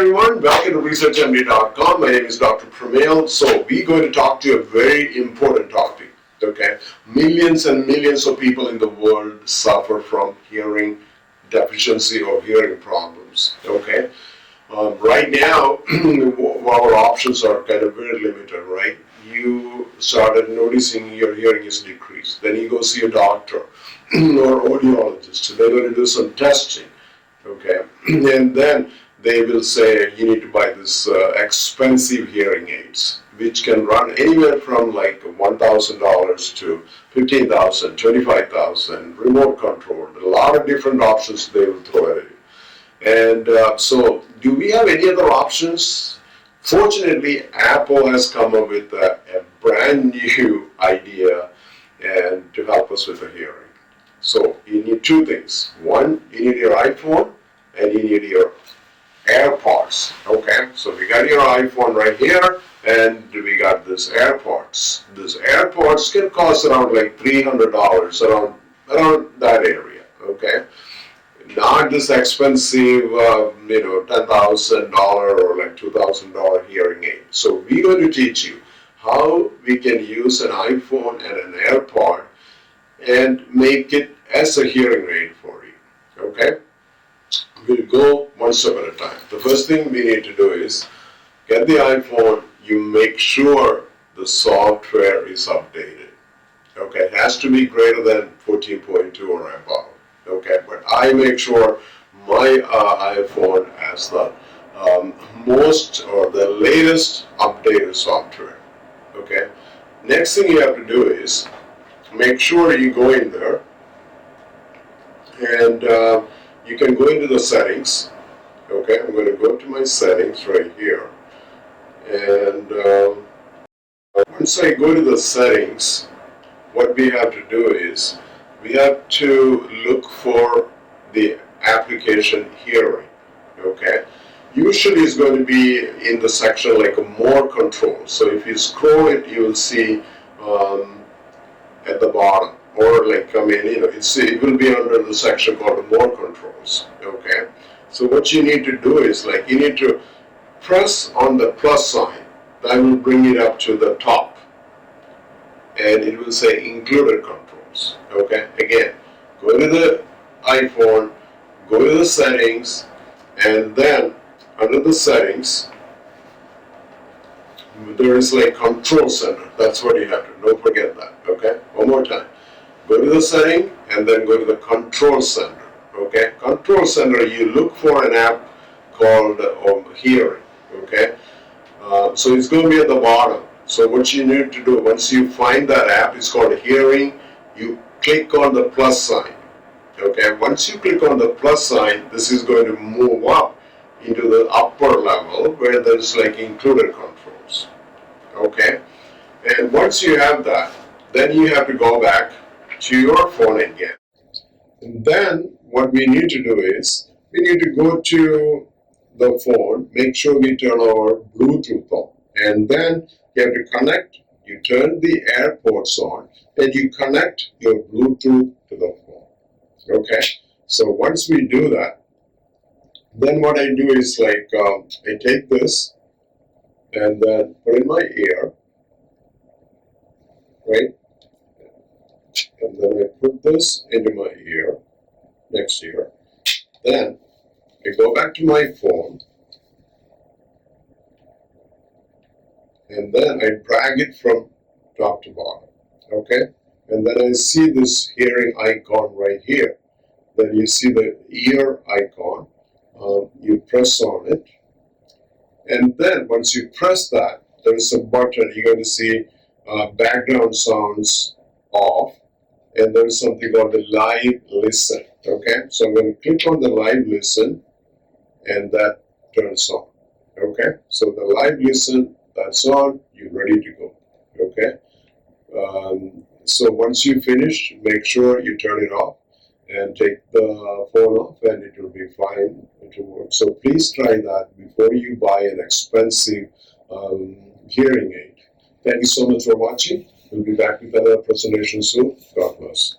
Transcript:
everyone, welcome to ResearchMD.com. My name is Dr. Pramil. So we're going to talk to you a very important topic. Okay, millions and millions of people in the world suffer from hearing deficiency or hearing problems. Okay, right now our options are kind of very limited, right? You started noticing your hearing is decreased. Then you go see a doctor or audiologist. They're going to do some testing. Okay, and then they will say you need to buy this expensive hearing aids, which can run anywhere from like $1,000 to $15,000, $25,000, remote controlled. A lot of different options they will throw at you. And so, do we have any other options? Fortunately, Apple has come up with a brand new idea and to help us with the hearing. So you need two things. One, you need your iPhone and you need your AirPods. Okay, so we got your iPhone right here and we got this AirPods. These AirPods can cost around like $300, around that area. Okay, not this expensive, $10,000 or like $2,000 hearing aid. So we're going to teach you how we can use an iPhone and an AirPod and make it as a hearing aid for you. Okay? We'll go one step at a time. The first thing we need to do is get the iPhone. You make sure the software is updated. Okay? It has to be greater than 14.2 or above. Okay? But I make sure my iPhone has the most or the latest updated software. Okay? Next thing you have to do is make sure you go in there and you can go into the settings. Okay, I'm going to go to my settings right here, and once I go to the settings, what we have to do is we have to look for the application hearing. Okay, usually it's going to be in the section like a more control. So if you scroll it, you will see at the bottom, or like, it will be under the section called more controls. Okay, so what you need to do is like you need to press on the plus sign. That will bring it up to the top, and it will say included controls. Okay, again, go to the iPhone, go to the settings, and then under the settings there is like control center. That's what you have to, don't forget that. Okay, one more time, go to the setting and then go to the control center. Okay, control center, you look for an app called hearing. Okay, so it's going to be at the bottom. So what you need to do, once you find that app, it's called hearing, you click on the plus sign. Okay, once you click on the plus sign, this is going to move up into the upper level where there's like included controls. Okay, and once you have that, then you have to go back to your phone again. And then what we need to do is we need to go to the phone, make sure we turn our Bluetooth on, and then you have to connect. You turn the AirPods on and you connect your Bluetooth to the phone. Okay, so once we do that, then what I do is like I take this and then put in my ear, right? And then I put this into my ear, next ear. Then I go back to my phone, and then I drag it from top to bottom. Okay? And then I see this hearing icon right here. Then you see the ear icon. You press on it. And then once you press that, there is a button. You're going to see background sounds off. And there is something called the live listen. Okay, so I'm going to click on the live listen, and that turns on. Okay, so the live listen, that's on. You're ready to go. Okay, so once you finish, make sure you turn it off and take the phone off, and it will be fine. It will work. So please try that before you buy an expensive hearing aid. Thank you so much for watching. We'll be back with another presentation soon. God bless.